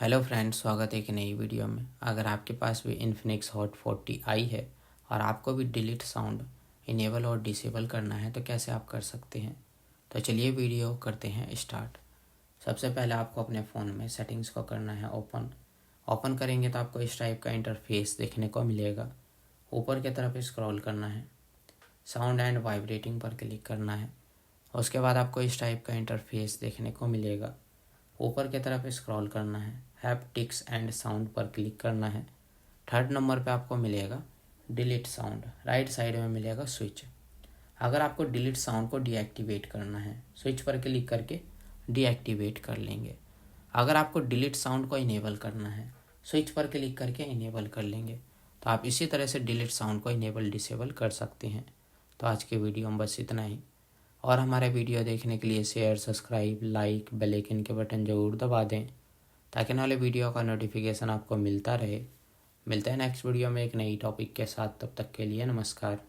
Hello friends, स्वागत है एक नई वीडियो में। अगर आपके पास भी इन्फिनिक्स हॉट 40i है और आपको भी डिलीट साउंड इनेबल और डिसेबल करना है तो कैसे आप कर सकते हैं। तो चलिए वीडियो करते हैं स्टार्ट। सबसे पहले आपको अपने फ़ोन में सेटिंग्स को करना है ओपन करेंगे तो आपको इस टाइप का इंटरफेस देखने को मिलेगा। ऊपर की तरफ स्क्रॉल करना है, साउंड एंड वाइब्रेटिंग पर क्लिक करना है। उसके बाद आपको इस टाइप का इंटरफेस देखने को मिलेगा। ऊपर की तरफ स्क्रॉल करना है, हैप्टिक्स एंड साउंड पर क्लिक करना है। थर्ड नंबर पे आपको मिलेगा डिलीट साउंड, राइट साइड में मिलेगा स्विच। अगर आपको डिलीट साउंड को डीएक्टिवेट करना है, स्विच पर क्लिक करके डीएक्टिवेट कर लेंगे। अगर आपको डिलीट साउंड को इनेबल करना है, स्विच पर क्लिक करके इनेबल कर लेंगे। तो आप इसी तरह से डिलीट साउंड को इनेबल डिसेबल कर सकते हैं। तो आज के वीडियो में बस इतना ही। और हमारे वीडियो देखने के लिए share, subscribe, like, bell icon के बटन ज़रूर दबा दें ताकि आने वाले वीडियो का नोटिफिकेशन आपको मिलता रहे। मिलते हैं नेक्स्ट वीडियो में एक नई टॉपिक के साथ। तब तक के लिए नमस्कार।